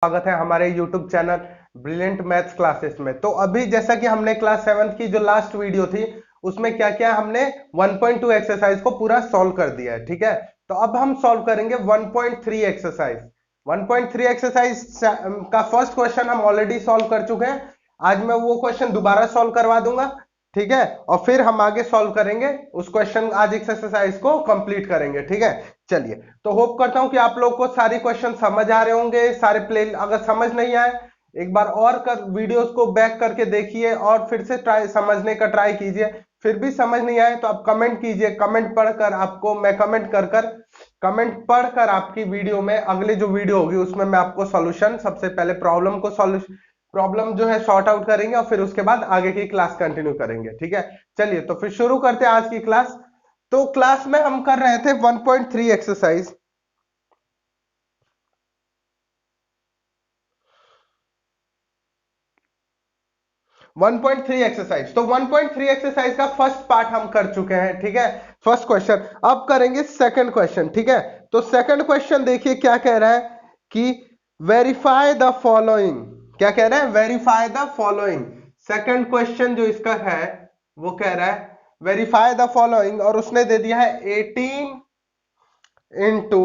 स्वागत है हमारे YouTube channel brilliant maths classes में। तो अभी जैसा कि हमने क्लास 7th की जो लास्ट वीडियो थी उसमें क्या क्या हमने 1.2 एक्सरसाइज को पूरा सॉल्व कर दिया है, ठीक है। तो अब हम सॉल्व करेंगे 1.3 एक्सरसाइज। 1.3 एक्सरसाइज का फर्स्ट क्वेश्चन हम ऑलरेडी सॉल्व कर चुके हैं। आज मैं वो क्वेश्चन दोबारा सॉल्व करवा दूंगा, ठीक है, और फिर हम आगे सॉल्व करेंगे उस क्वेश्चन, आज एक्सरसाइज को कंप्लीट करेंगे, ठीक है। चलिए, तो होप करता हूं कि आप लोग को सारे क्वेश्चन समझ आ रहे होंगे। सारे प्ले, अगर समझ नहीं आए एक बार और वीडियोस को बैक करके देखिए और फिर से ट्राई समझने का ट्राई कीजिए। फिर भी समझ नहीं आए तो आप कमेंट कीजिए, कमेंट पढ़कर आपको मैं कमेंट पढ़कर आपकी वीडियो में, अगले जो वीडियो होगी उसमें मैं आपको सॉल्यूशन, सबसे पहले प्रॉब्लम जो है सॉर्ट आउट करेंगे और फिर उसके बाद आगे की क्लास कंटिन्यू करेंगे, ठीक है। चलिए, तो फिर शुरू करते हैं आज की क्लास। तो क्लास में हम कर रहे थे 1.3 एक्सरसाइज। तो 1.3 एक्सरसाइज का फर्स्ट पार्ट हम कर चुके हैं, ठीक है, फर्स्ट क्वेश्चन। अब करेंगे सेकंड क्वेश्चन, ठीक है। तो सेकंड क्वेश्चन देखिए क्या कह रहा है कि वेरीफाई द फॉलोइंग। क्या कह रहा है? Verify the following. Second question जो इसका है वो कह रहा है वेरीफाई द फॉलोइंग, और उसने दे दिया है 18 into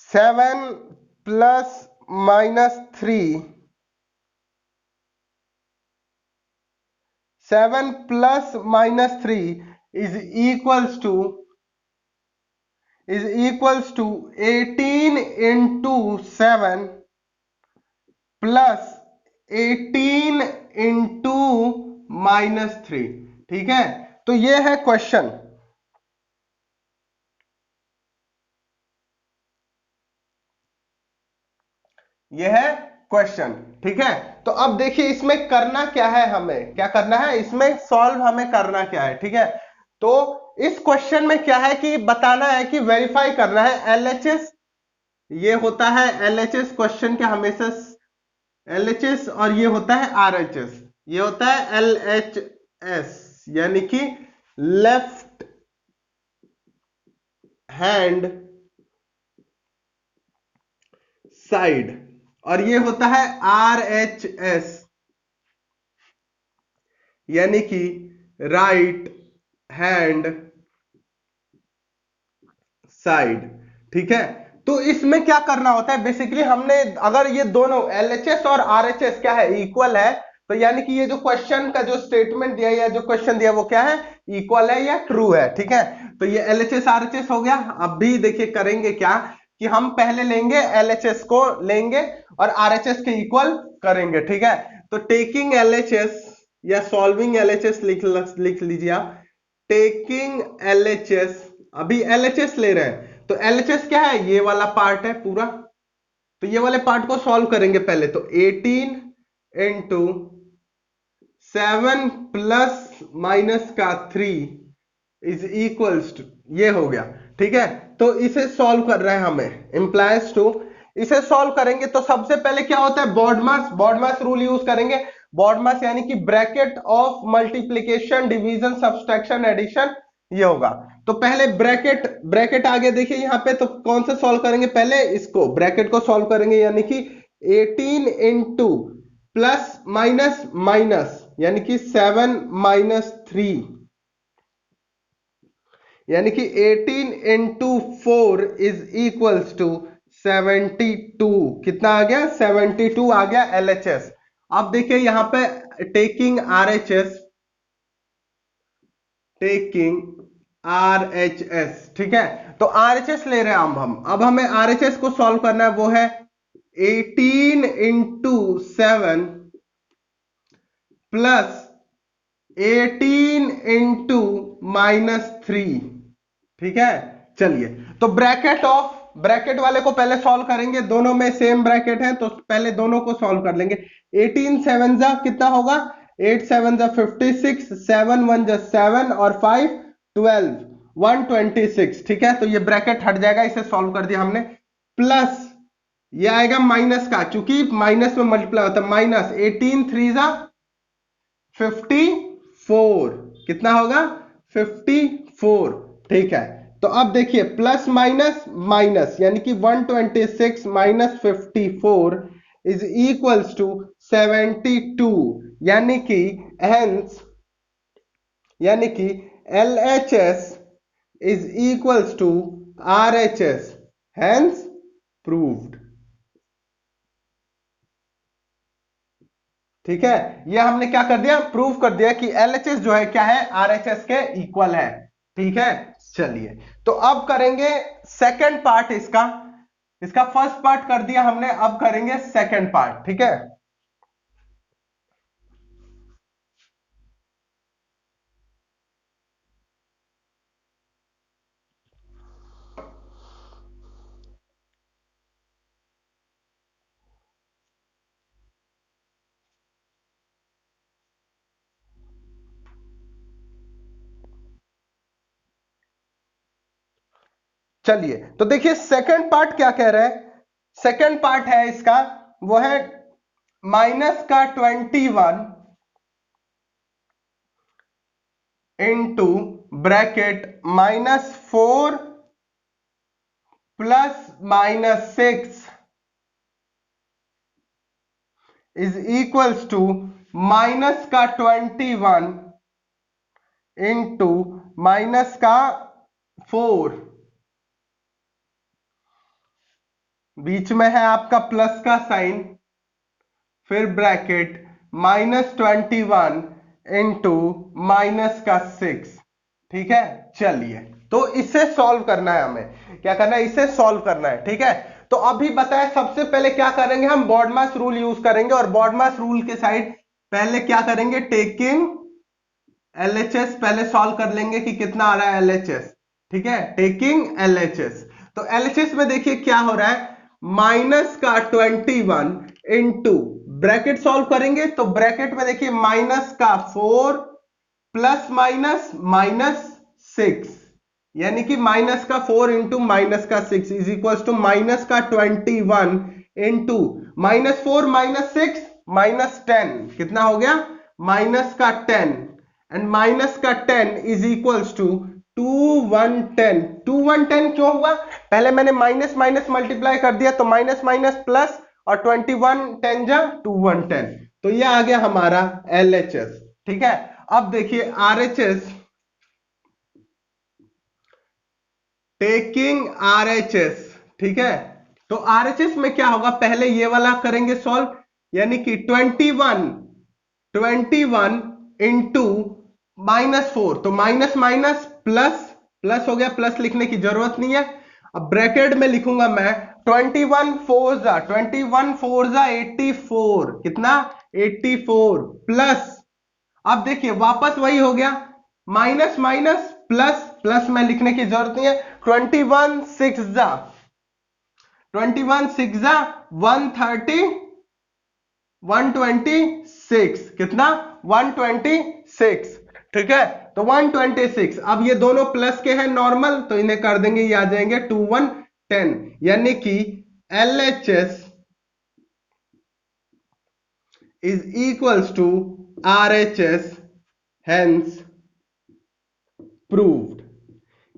7 plus minus 3, 7 plus minus 3 is equals to 18 into 7 plus 18 into minus 3, ठीक है। तो ये है क्वेश्चन। ये है क्वेश्चन, ठीक है। तो अब देखिए इसमें करना क्या है, हमें क्या करना है, इसमें सॉल्व हमें करना क्या है, ठीक है। तो इस क्वेश्चन में क्या है कि बताना है कि वेरीफाई करना है एलएचएस। ये होता है एलएचएस क्वेश्चन के हमेशा एलएचएस, और ये होता है आरएचएस। ये होता है एलएचएस यानी कि लेफ्ट हैंड साइड, और ये होता है आरएचएस यानी कि राइट हैंड साइड, ठीक है। तो इसमें क्या करना होता है बेसिकली, हमने अगर ये दोनों एलएचएस और आरएचएस क्या है, इक्वल है, तो यानी कि ये जो क्वेश्चन का जो स्टेटमेंट दिया या जो क्वेश्चन दिया वो क्या है, इक्वल है या ट्रू है, ठीक है। तो ये एलएचएस आरएचएस हो गया। अब भी देखिए करेंगे क्या कि हम पहले लेंगे एलएचएस को लेंगे और आरएचएस के इक्वल करेंगे, ठीक है। तो टेकिंग एलएचएस या सॉल्विंग एलएचएस लिख लीजिए आप। टेकिंग एलएचएस, अभी एलएचएस ले रहे हैं तो एलएचएस क्या है, ये वाला पार्ट है पूरा। तो ये वाले पार्ट को सॉल्व करेंगे पहले। तो 18 इंटू 7 प्लस माइनस का 3 इज इक्वल्स टू, ये हो गया, ठीक है। तो इसे सॉल्व कर रहे हैं हमें, इंप्लाइज टू। इसे सॉल्व करेंगे तो सबसे पहले क्या होता है, बॉड मास रूल यूज करेंगे। बॉड मास यानी कि bracket of multiplication, division, subtraction, addition, ये होगा। तो पहले ब्रैकेट आगे देखिए यहाँ पे, तो कौन सा सॉल्व करेंगे, पहले इसको ब्रैकेट को सॉल्व करेंगे यानी कि 18 इंटू प्लस माइनस माइनस यानी कि 7 माइनस 3 यानी कि 18 इंटू 4 इज इक्वल्स टू 72। कितना आ गया, 72 आ गया एलएचएस। अब देखिए यहां पे टेकिंग आरएचएस, ठीक है। तो आरएचएस ले रहे हैं अब हमें आरएचएस को सॉल्व करना है, वो है 18 इंटू 7 प्लस 18 इंटू माइनस 3, ठीक है। चलिए, तो ब्रैकेट वाले को पहले सॉल्व करेंगे, दोनों में सेम ब्रैकेट है तो पहले दोनों को सॉल्व कर लेंगे। 18 7 जा कितना होगा, 8 7 जा 56, 7 1 जा 7 और 5 12, 126, ठीक है। तो ये ब्रैकेट हट जाएगा, इसे सॉल्व कर दिया हमने। प्लस ये आएगा माइनस का, चूंकि माइनस में मल्टीप्लाई होता है, माइनस 18 3 जा 54, कितना होगा 54, ठीक है। तो अब देखिए प्लस माइनस माइनस यानी कि 126 माइनस 54 इज इक्वल्स टू 72, यानी कि हेंस यानी कि LHS is equals to RHS, hence proved. ठीक है, ये हमने क्या कर दिया, प्रूव कर दिया कि LHS जो है क्या है, RHS के इक्वल है। ठीक है, चलिए तो अब करेंगे सेकंड पार्ट इसका। इसका फर्स्ट पार्ट कर दिया हमने, अब करेंगे सेकंड पार्ट। ठीक है, चलिए तो देखिए सेकंड पार्ट क्या कह रहा है। सेकंड पार्ट है इसका, वो है माइनस का 21 into bracket -4 plus -6 is equals to minus का 21 इंटू माइनस का 4, बीच में है आपका प्लस का साइन, फिर ब्रैकेट -21 इंटू माइनस का 6। ठीक है, चलिए तो इसे सॉल्व करना है, हमें क्या करना है, इसे सॉल्व करना है। ठीक है, तो अभी बताए सबसे पहले क्या करेंगे, हम बॉडमास रूल यूज करेंगे, और बॉडमास रूल के साइड पहले क्या करेंगे, टेकिंग LHS पहले सॉल्व कर लेंगे कि कितना आ रहा है LHS। ठीक है, टेकिंग LHS, तो LHS में देखिए क्या हो रहा है, माइनस का 21 इंटू ब्रैकेट सॉल्व करेंगे तो ब्रैकेट में देखिए माइनस का 4 प्लस माइनस -6, यानी कि माइनस का 4 इंटू माइनस का 6 इज इक्वल टू माइनस का 21 इंटू -4 -6 -10, कितना हो गया, माइनस का 10, एंड माइनस का 10 इज इक्वल्स टू 2110। 2110 क्यों हुआ, पहले मैंने माइनस माइनस मल्टीप्लाई कर दिया तो माइनस माइनस प्लस, और 2110 जा 2110, तो ये आ गया हमारा LHS। ठीक है, अब देखिए RHS, टेकिंग RHS। ठीक है, तो RHS में क्या होगा, पहले ये वाला करेंगे सॉल्व, यानी कि 21 इंटू -4, तो माइनस माइनस प्लस, प्लस हो गया, प्लस लिखने की जरूरत नहीं है। अब ब्रैकेट में लिखूंगा मैं 21 4 जा 84, कितना 84 प्लस, अब देखिए वापस वही हो गया, माइनस माइनस प्लस, प्लस में लिखने की जरूरत नहीं है, 21 6 जा 130 126, कितना 126। ठीक है, तो 126, अब ये दोनों प्लस के हैं नॉर्मल, तो इन्हें कर देंगे, ये आ जाएंगे 2110, यानी कि LHS is equals to RHS, hence proved.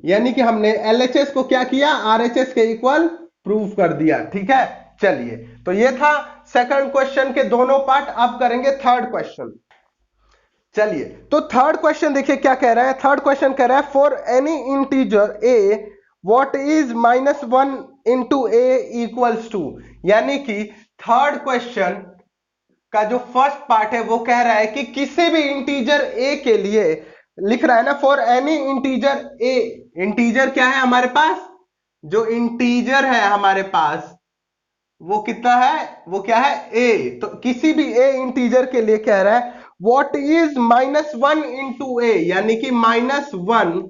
यानी कि हमने LHS को क्या किया, RHS के इक्वल प्रूव कर दिया। ठीक है, चलिए तो ये था सेकंड क्वेश्चन के दोनों पार्ट। अब करेंगे थर्ड क्वेश्चन। चलिए तो थर्ड क्वेश्चन देखिए क्या कह रहा है, थर्ड क्वेश्चन कह रहा है for any integer a what is -1 into a equals to, यानी कि थर्ड क्वेश्चन का जो फर्स्ट पार्ट है वो कह रहा है कि किसी भी इंटीजर a के लिए, लिख रहा है ना for any integer a, integer क्या है हमारे पास, जो इंटीजर है हमारे पास वो कितना है, वो क्या है a, तो किसी भी a इंटीजर के लिए कह रहा है व्हाट इज -1 इंटू a, यानी कि -1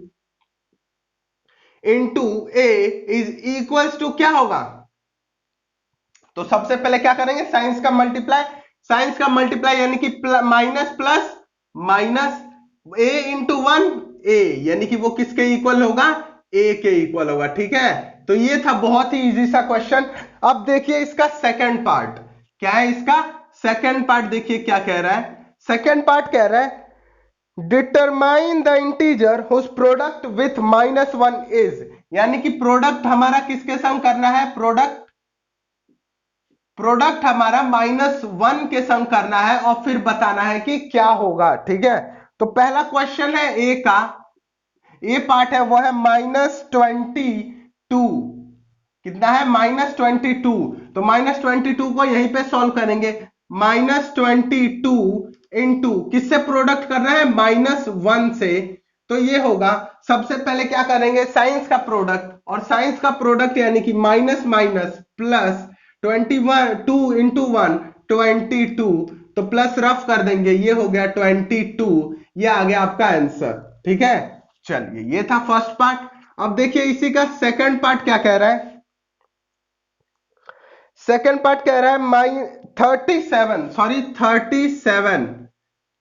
into a is equals to क्या होगा, तो सबसे पहले क्या करेंगे, साइंस का मल्टीप्लाई, साइंस का मल्टीप्लाई यानी कि minus plus minus, a into 1 a, यानी कि वो किसके इक्वल होगा, a के इक्वल होगा। ठीक है, तो ये था बहुत ही इजी सा क्वेश्चन। अब देखिए इसका सेकंड पार्ट क्या है, इसका सेकंड पार्ट देखिए क्या कह रहा है, सेकंड पार्ट कह रहा है determine the integer whose product with -1 is, यानी कि प्रोडक्ट हमारा किसके संग करना है, प्रोडक्ट हमारा -1 के संग करना है और फिर बताना है कि क्या होगा। ठीक है, तो पहला क्वेश्चन है ए का, ए पार्ट है वो है -22, कितना है -22, तो -22 को यहीं पे सॉल्व करेंगे। -22 इंटू किससे प्रोडक्ट करना है, -1 से, तो ये होगा, सबसे पहले क्या करेंगे, साइंस का प्रोडक्ट, और साइंस का प्रोडक्ट यानी कि माइनस माइनस प्लस 21 2 इंटू 1 22, तो प्लस रफ कर देंगे, ये हो गया 22, ये आ गया आपका आंसर। ठीक है, चलिए ये था फर्स्ट पार्ट। अब देखिए इसी का सेकंड पार्ट क्या कह रहा है, सेकंड पार्ट कह रहा है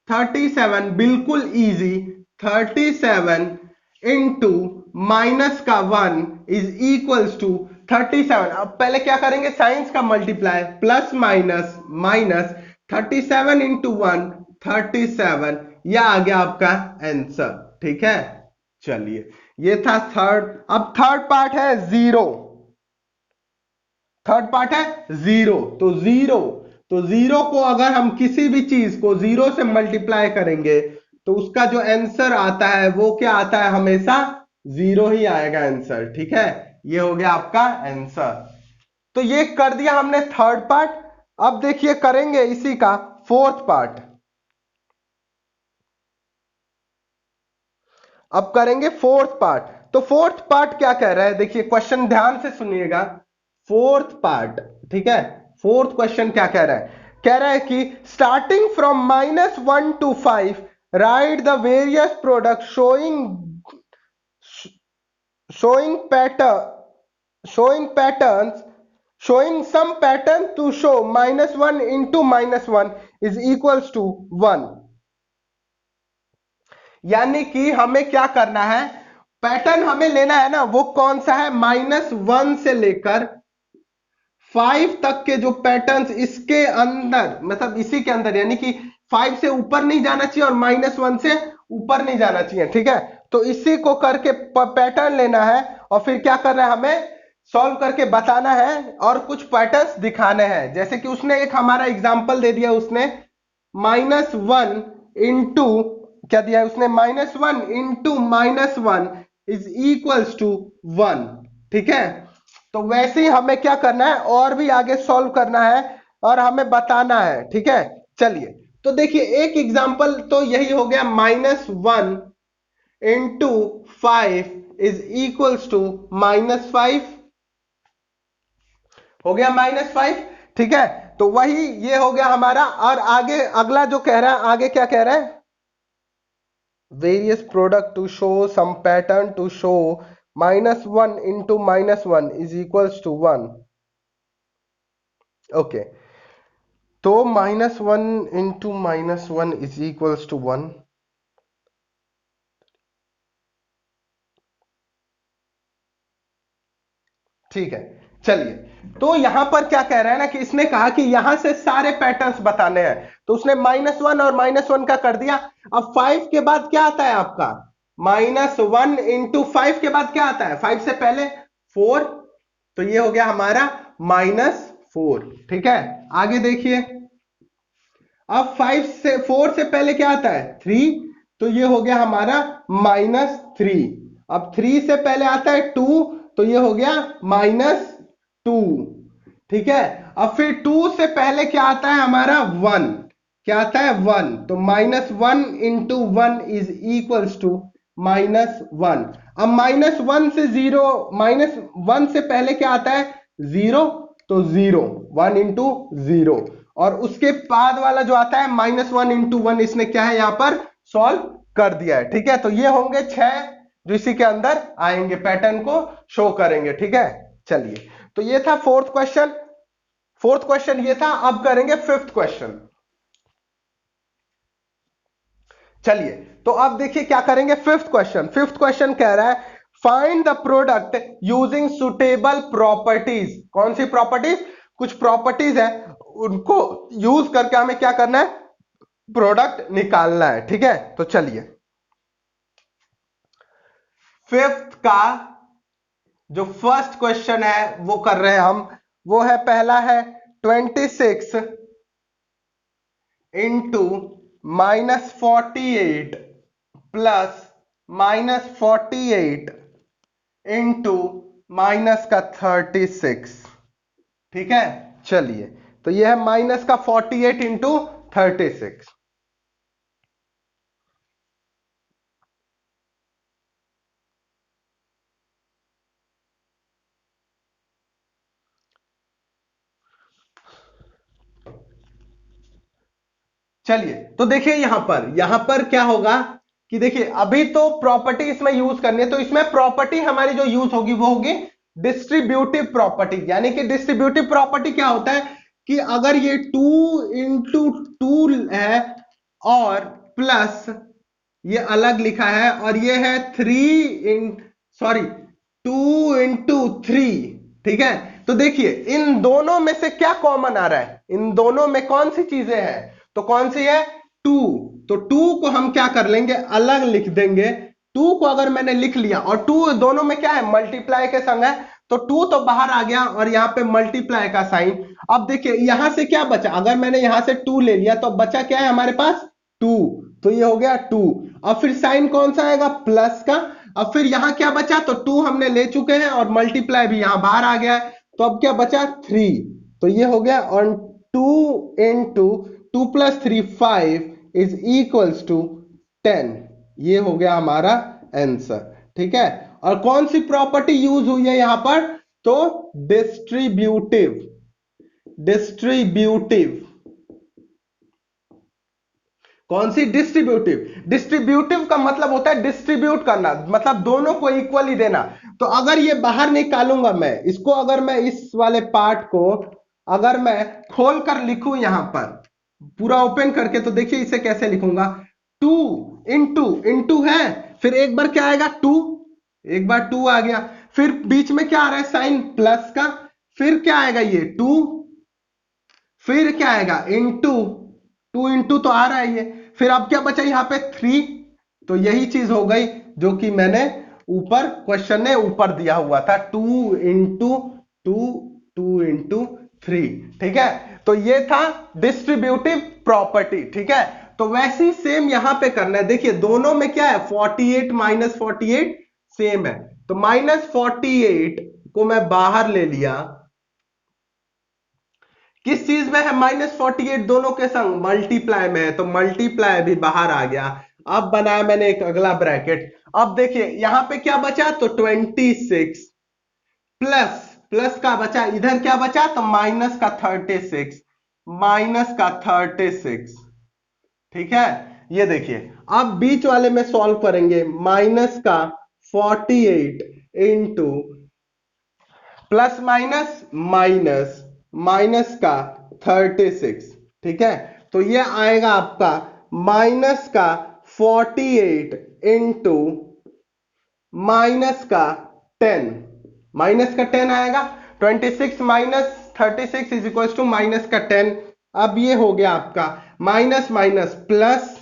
37 बिल्कुल इजी, 37 इंटू माइनस का 1 इज इक्वल्स टू 37। अब पहले क्या करेंगे, साइंस का multiply, plus minus minus 37 into 1 37, यह आ गया आपका आंसर। ठीक है, चलिए ये था थर्ड। अब थर्ड पार्ट है जीरो, थर्ड पार्ट है जीरो, तो जीरो को अगर हम किसी भी चीज को जीरो से मल्टीप्लाई करेंगे तो उसका जो आंसर आता है वो क्या आता है, हमेशा जीरो ही आएगा आंसर। ठीक है, ये हो गया आपका आंसर। तो ये कर दिया हमने थर्ड पार्ट। अब देखिए करेंगे इसी का फोर्थ पार्ट, अब करेंगे फोर्थ पार्ट। तो फोर्थ पार्ट क्या कह रहा है, देखिए क्वेश्चन ध्यान से सुनिएगा, फोर्थ पार्ट। ठीक है, फोर्थ क्वेश्चन क्या कह रहा है, कह रहा है कि starting from -1 to 5 right the various product showing patterns showing some pattern to show -1 into -1 is equals to 1। यानी कि हमें क्या करना है, पैटर्न हमें लेना है ना, वो कौन सा है, -1 से लेकर 5 तक के जो पैटर्न्स इसके अंदर, मतलब इसी के अंदर, यानी कि 5 से ऊपर नहीं जाना चाहिए और -1 से ऊपर नहीं जाना चाहिए। ठीक है, तो इसी को करके पैटर्न लेना है और फिर क्या करना है, हमें सॉल्व करके बताना है और कुछ पैटर्न्स दिखाने हैं। जैसे कि उसने एक हमारा एग्जांपल दे दिया, उसने -1 इंटू क्या दिया है, उसने -1 इंटू -1 इज इक्वल्स टू 1। ठीक है, तो वैसे ही हमें क्या करना है, और भी आगे सॉल्व करना है और हमें बताना है। ठीक है, चलिए तो देखिए एक एग्जांपल तो यही हो गया, -1 इंटू 5 इज इक्वल्स टू -5, हो गया -5। ठीक है, तो वही ये हो गया हमारा। और आगे अगला जो कह रहा है, आगे क्या कह रहा है, various product to show some pattern to show -1 into -1 is equals to 1। Okay, तो -1 इंटू -1 इज इक्वल्स टू 1। ठीक है, चलिए तो यहां पर क्या कह रहा है ना, कि इसने कहा कि यहां से सारे पैटर्न्स बताने हैं, तो उसने -1 और -1 का कर दिया। अब 5 के बाद क्या आता है आपका, -1 इंटू 5 के बाद क्या आता है, 5 से पहले 4, तो ये हो गया हमारा -4। ठीक है, आगे देखिए, अब 5 से 4 से पहले क्या आता है 3, तो ये हो गया हमारा -3। अब 3 से पहले आता है 2, तो ये हो गया -2। ठीक है, अब फिर 2 से पहले क्या आता है हमारा 1, क्या आता है 1, तो -1 इंटू 1 इज इक्वल्स टू -1। अब -1 से 0, -1 से पहले क्या आता है 0, तो 0, 1 इंटू 0, और उसके बाद वाला जो आता है -1 इंटू 1, इसने क्या है यहां पर सॉल्व कर दिया है। ठीक है, तो ये होंगे 6 जो इसी के अंदर आएंगे, पैटर्न को शो करेंगे। ठीक है, चलिए तो ये था फोर्थ क्वेश्चन, फोर्थ क्वेश्चन ये था। अब करेंगे फिफ्थ क्वेश्चन। चलिए तो अब देखिए क्या करेंगे, फिफ्थ क्वेश्चन। फिफ्थ क्वेश्चन कह रहा है find the product using suitable properties. कौन सी प्रॉपर्टीज, कुछ प्रॉपर्टीज है, उनको यूज करके हमें क्या करना है, प्रोडक्ट निकालना है। ठीक है, तो चलिए फिफ्थ का जो फर्स्ट क्वेश्चन है वो कर रहे हैं हम। वो है, पहला है 26 इंटू -48 प्लस -48 इंटू माइनस का 36। ठीक है, चलिए तो ये है माइनस का 48 इंटू 36। चलिए तो देखिए यहां पर क्या होगा कि देखिए अभी तो प्रॉपर्टी इसमें यूज करनी है, तो इसमें प्रॉपर्टी हमारी जो यूज होगी वो होगी डिस्ट्रीब्यूटिव प्रॉपर्टी। यानी कि डिस्ट्रीब्यूटिव प्रॉपर्टी क्या होता है कि अगर ये 2 × 2 है और प्लस ये अलग लिखा है और ये है 2 × 3। ठीक है, तो देखिए इन दोनों में से क्या कॉमन आ रहा है, इन दोनों में कौन सी चीजें हैं, तो कौन सी है 2। तो 2 को हम क्या कर लेंगे, अलग लिख देंगे। 2 को अगर मैंने लिख लिया और 2 दोनों में क्या है, मल्टीप्लाई के संग है, तो 2 तो बाहर आ गया और यहाँ पे मल्टीप्लाई का साइन। अब देखिए यहां से क्या बचा, अगर मैंने यहां से 2 ले लिया तो बचा क्या है हमारे पास 2, तो ये हो गया 2। अब फिर साइन कौन सा आएगा, प्लस का। अब फिर यहां क्या बचा, तो 2 हमने ले चुके हैं और मल्टीप्लाई भी यहां बाहर आ गया है, तो अब क्या बचा 3। तो ये हो गया और 2 इंटू 2 + 3 5 इज इक्वल्स टू 10। ये हो गया हमारा आंसर। ठीक है, और कौन सी प्रॉपर्टी यूज हुई है यहां पर, तो डिस्ट्रीब्यूटिव। डिस्ट्रीब्यूटिव कौन सी, डिस्ट्रीब्यूटिव। डिस्ट्रीब्यूटिव का मतलब होता है डिस्ट्रीब्यूट करना, मतलब दोनों को इक्वली देना। तो अगर ये बाहर निकालूंगा मैं इसको, अगर मैं इस वाले पार्ट को अगर मैं खोल कर लिखूं यहां पर पूरा ओपन करके, तो देखिए इसे कैसे लिखूंगा, 2 इंटू इंटू है, फिर एक बार क्या आएगा 2, एक बार 2 आ गया, फिर बीच में क्या आ रहा है साइन प्लस का, फिर क्या आएगा ये 2, फिर क्या आएगा इंटू 2 इंटू तो आ रहा है ये, फिर अब क्या बचा यहाँ पे 3। तो यही चीज हो गई जो कि मैंने ऊपर क्वेश्चन ने ऊपर दिया हुआ था, 2 इंटू 2, 2 इंटू 3। ठीक है, तो ये था डिस्ट्रीब्यूटिव प्रॉपर्टी। ठीक है, तो वैसे ही सेम यहां पे करना है। देखिए दोनों में क्या है, 48 -48 सेम है, तो -48 को मैं बाहर ले लिया, किस चीज में है, -48 दोनों के संग मल्टीप्लाई में है, तो मल्टीप्लाई भी बाहर आ गया। अब बनाया मैंने एक अगला ब्रैकेट। अब देखिए यहां पे क्या बचा, तो 26 प्लस प्लस का बचा, इधर क्या बचा, तो माइनस का 36, माइनस का 36। ठीक है, ये देखिए अब बीच वाले में सॉल्व करेंगे, माइनस का 48 into plus minus minus minus का 36। ठीक है, तो ये आएगा आपका माइनस का 48 इंटू माइनस का 10, माइनस का 10 आएगा, 26 minus 36 is equal to minus का 10। अब ये हो गया आपका माइनस माइनस प्लस,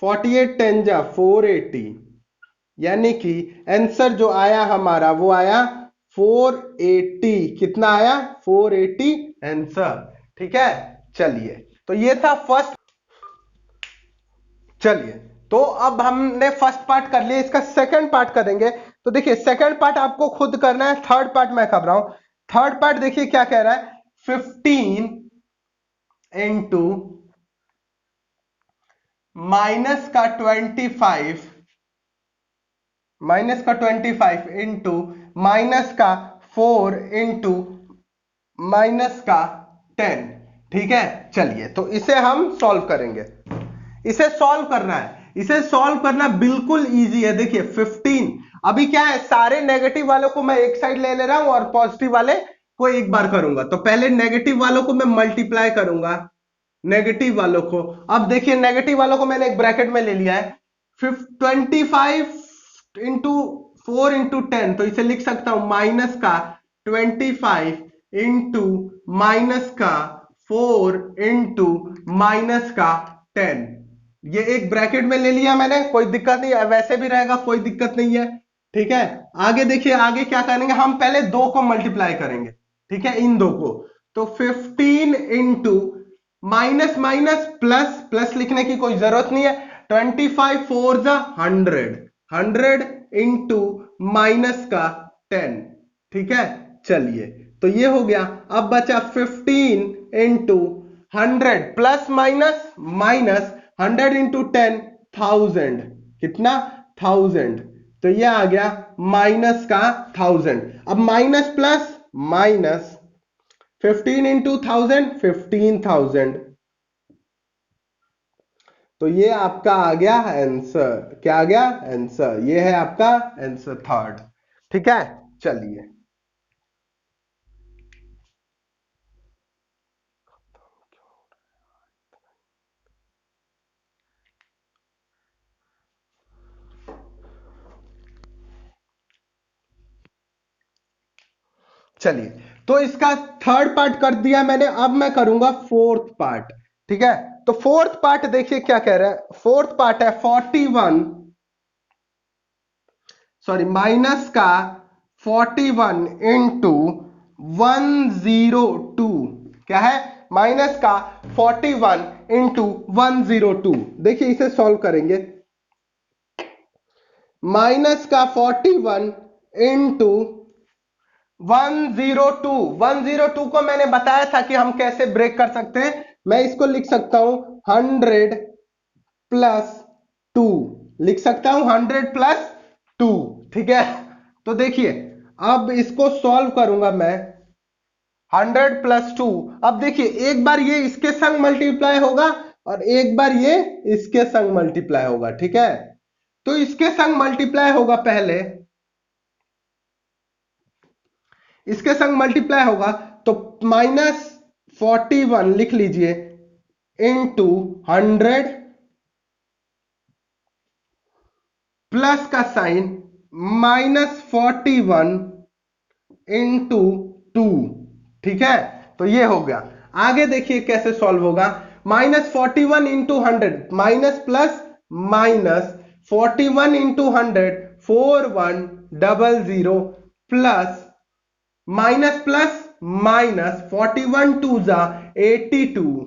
48 10 जा 480, यानी कि आंसर जो आया हमारा वो आया 480। कितना आया, 480 आंसर। ठीक है, चलिए तो ये था फर्स्ट। चलिए तो अब हमने फर्स्ट पार्ट कर लिया, इसका सेकंड पार्ट करेंगे। तो देखिए सेकंड पार्ट आपको खुद करना है, थर्ड पार्ट मैं कर रहा हूं। थर्ड पार्ट देखिए क्या कह रहा है, 15 इंटू माइनस का 25, माइनस का 25 इंटू माइनस का 4 इंटू माइनस का 10। ठीक है, चलिए तो इसे हम सॉल्व करेंगे। इसे सॉल्व करना है, इसे सॉल्व करना बिल्कुल इजी है। देखिए 15, अभी क्या है, सारे नेगेटिव वालों को मैं एक साइड ले ले रहा हूं और पॉजिटिव वाले को एक बार करूंगा। तो पहले नेगेटिव वालों को मैं मल्टीप्लाई करूंगा, नेगेटिव वालों को। अब देखिए नेगेटिव वालों को मैंने एक ब्रैकेट में ले लिया है, 25 इंटू 4 इंटू 10, तो इसे लिख सकता हूं माइनस का 25 इंटू माइनस का 4 इंटू माइनस का 10। ये एक ब्रैकेट में ले लिया मैंने, कोई दिक्कत नहीं है, वैसे भी रहेगा कोई दिक्कत नहीं है। ठीक है, आगे देखिए, आगे क्या करेंगे हम, पहले 2 को मल्टीप्लाई करेंगे। ठीक है, इन 2 को, तो 15 into minus minus plus, plus लिखने की कोई जरूरत नहीं है, 25 4 जा 100, 100 इंटू माइनस का 10। ठीक है, चलिए, तो ये हो गया। अब बचा 15 into 100 plus minus minus 100 into 10 1000, कितना 1000, तो ये आ गया माइनस का 1000। अब माइनस प्लस माइनस 15 इंटू 1000 15,000, तो ये आपका आ गया आंसर। क्या आ गया आंसर? ये है आपका आंसर थर्ड। ठीक है, चलिए, चलिए, तो इसका थर्ड पार्ट कर दिया मैंने, अब मैं करूंगा फोर्थ पार्ट। ठीक है, तो फोर्थ पार्ट देखिए क्या कह रहा है। फोर्थ पार्ट है 41, सॉरी माइनस का 41 इंटू 102। क्या है? माइनस का 41 इंटू 102। देखिए इसे सॉल्व करेंगे। माइनस का 41 इंटू 102, 102 को मैंने बताया था कि हम कैसे ब्रेक कर सकते हैं। मैं इसको लिख सकता हूं 100 प्लस 2, लिख सकता हूं 100 प्लस 2। ठीक है, तो देखिए अब इसको सॉल्व करूंगा मैं, 100 प्लस 2। अब देखिए एक बार ये इसके संग मल्टीप्लाई होगा और एक बार ये इसके संग मल्टीप्लाई होगा। ठीक है, तो इसके संग मल्टीप्लाई होगा, पहले इसके संग मल्टीप्लाई होगा, तो माइनस 41 लिख लीजिए इंटू 100 प्लस का साइन माइनस 41 इंटू 2। ठीक है, तो ये हो गया। आगे देखिए कैसे सॉल्व होगा। Minus 41 into 100, minus plus minus 41 into 100 4100 plus minus plus minus 41 two जा 82,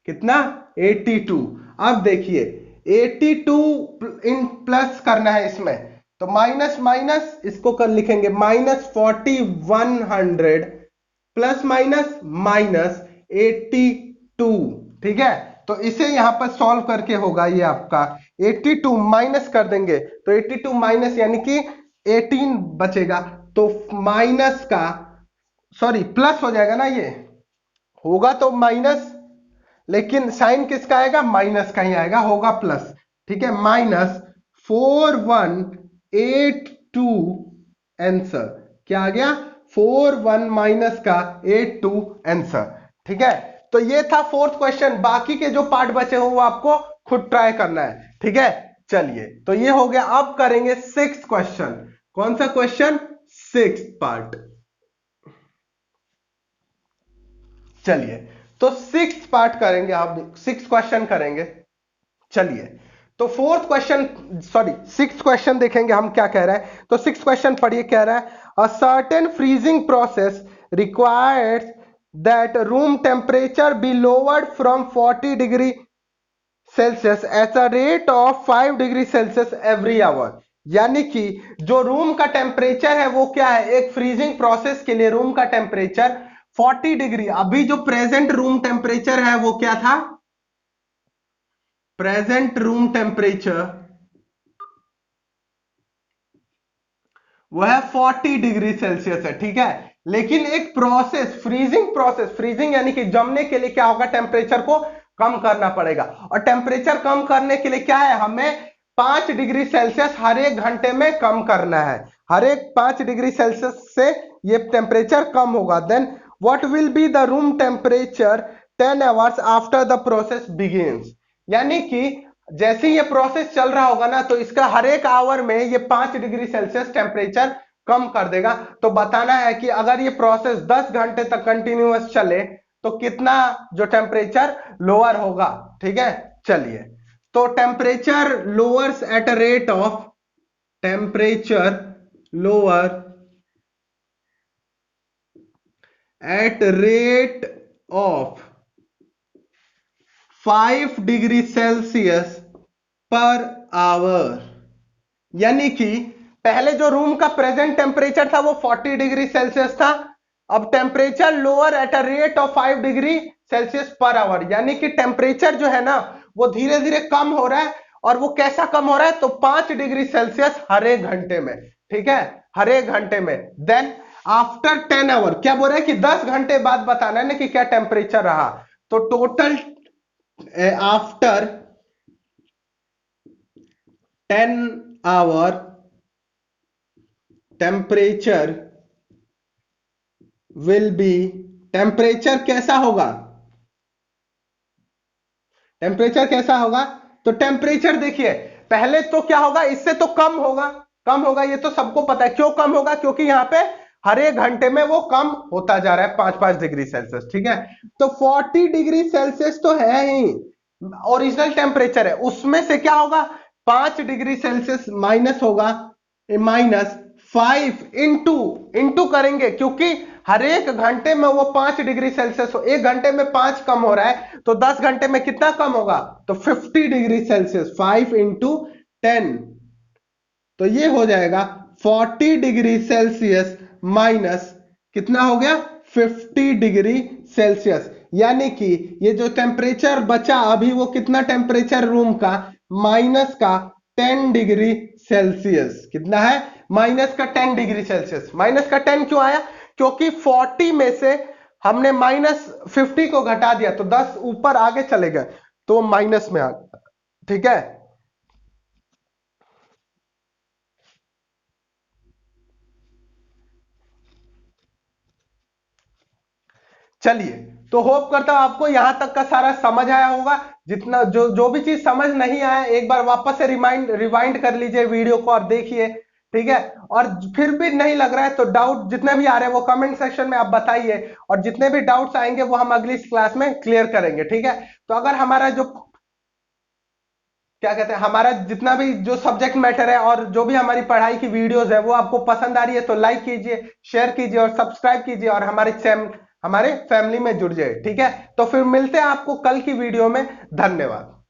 कितना 82। अब देखिए 82 इन प्लस करना है इसमें, तो माइनस माइनस इसको कर लिखेंगे माइनस 4100 प्लस माइनस माइनस 82। ठीक है, तो इसे यहां पर सॉल्व करके होगा ये आपका 82 माइनस कर देंगे, तो 82 माइनस यानी कि 18 बचेगा, तो माइनस का, सॉरी प्लस हो जाएगा ना, ये होगा तो माइनस, लेकिन साइन किसका आएगा? माइनस का ही आएगा, होगा प्लस। ठीक है, माइनस 4182 आंसर। क्या आ गया? 41 माइनस का 82 आंसर। ठीक है, तो ये था फोर्थ क्वेश्चन। बाकी के जो पार्ट बचे हो वो आपको खुद ट्राई करना है। ठीक है, चलिए, तो ये हो गया। अब करेंगे सिक्स्थ क्वेश्चन। कौन सा क्वेश्चन? Sixth part. चलिए, तो सिक्स्थ पार्ट करेंगे, आप सिक्स्थ क्वेश्चन करेंगे। चलिए, तो fourth question, sorry sixth question देखेंगे हम क्या कह रहा है। तो सिक्स्थ क्वेश्चन पढ़िए, कह रहा है a certain freezing process requires that room temperature be lowered from 40 degree Celsius at a rate of 5 degree Celsius every hour. यानी कि जो रूम का टेम्परेचर है वो क्या है, एक फ्रीजिंग प्रोसेस के लिए रूम का टेम्परेचर 40 डिग्री, अभी जो प्रेजेंट रूम टेम्परेचर है वो क्या था? प्रेजेंट रूम टेम्परेचर वो है 40 डिग्री सेल्सियस है। ठीक है, लेकिन एक प्रोसेस, फ्रीजिंग प्रोसेस, फ्रीजिंग यानी कि जमने के लिए क्या होगा, टेम्परेचर को कम करना पड़ेगा। और टेम्परेचर कम करने के लिए क्या है, हमें 5 डिग्री सेल्सियस हर एक घंटे में कम करना है। हर एक 5 डिग्री सेल्सियस से ये टेम्परेचर कम होगा। Then what will be the room temperature 10 hours after the process begins. यानी कि जैसे ये प्रोसेस चल रहा होगा ना, तो इसका हर एक आवर में ये 5 डिग्री सेल्सियस टेम्परेचर कम कर देगा। तो बताना है कि अगर ये प्रोसेस 10 घंटे तक कंटिन्यूअस चले तो कितना जो टेम्परेचर लोअर होगा। ठीक है, चलिए, तो temperature lowers eight a rate of, temperature lower at rate of 5 degree Celsius per hour. यानी कि पहले जो रूम का प्रेजेंट टेम्परेचर था वो 40 डिग्री सेल्सियस था, अब temperature lower eight a rate of 5 degree Celsius per hour, यानी कि टेम्परेचर जो है ना वो धीरे धीरे कम हो रहा है। और वो कैसा कम हो रहा है, तो 5 डिग्री सेल्सियस हर एक घंटे में, ठीक है, हर एक घंटे में। देन आफ्टर 10 आवर, क्या बोल रहा है कि 10 घंटे बाद बताना है ना कि क्या टेम्परेचर रहा। तो total after 10 hour temperature will be, temperature कैसा होगा, टेम्परेचर कैसा होगा, तो टेम्परेचर देखिए पहले तो क्या होगा, इससे तो कम होगा, कम होगा, ये तो सबको पता है। क्यों कम होगा, क्योंकि यहां पे हर एक घंटे में वो कम होता जा रहा है 5-5 डिग्री सेल्सियस, ठीक है। तो 40 डिग्री सेल्सियस तो है ही ओरिजिनल टेम्परेचर है, उसमें से क्या होगा 5 डिग्री सेल्सियस माइनस होगा, माइनस 5 इंटू, इंटू करेंगे क्योंकि हर एक घंटे में वो 5 डिग्री सेल्सियस, एक घंटे में 5 कम हो रहा है, तो 10 घंटे में कितना कम होगा, तो 50 डिग्री सेल्सियस, 5 इंटू 10, तो ये हो जाएगा 40 डिग्री सेल्सियस माइनस कितना हो गया 50 डिग्री सेल्सियस। यानी कि ये जो टेम्परेचर बचा अभी वो कितना टेम्परेचर रूम का, माइनस का 10 डिग्री सेल्सियस, कितना है माइनस का 10 डिग्री सेल्सियस। माइनस का 10 क्यों आया, क्योंकि 40 में से हमने माइनस 50 को घटा दिया, तो 10 ऊपर आगे चले गए तो माइनस में आ गया, ठीक है। चलिए, तो होप करता हूं आपको यहां तक का सारा समझ आया होगा। जितना जो जो भी चीज समझ नहीं आया एक बार वापस से रिवाइंड कर लीजिए वीडियो को और देखिए, ठीक है। और फिर भी नहीं लग रहा है तो डाउट जितने भी आ रहे हैं वो कमेंट सेक्शन में आप बताइए, और जितने भी डाउट्स आएंगे वो हम अगली क्लास में क्लियर करेंगे, ठीक है। तो अगर हमारा जो क्या कहते हैं, हमारा जितना भी जो सब्जेक्ट मैटर है और जो भी हमारी पढ़ाई की वीडियोस है वो आपको पसंद आ रही है तो लाइक कीजिए, शेयर कीजिए और सब्सक्राइब कीजिए, और हमारे फैमिली में जुड़ जाए, ठीक है। तो फिर मिलते हैं आपको कल की वीडियो में। धन्यवाद।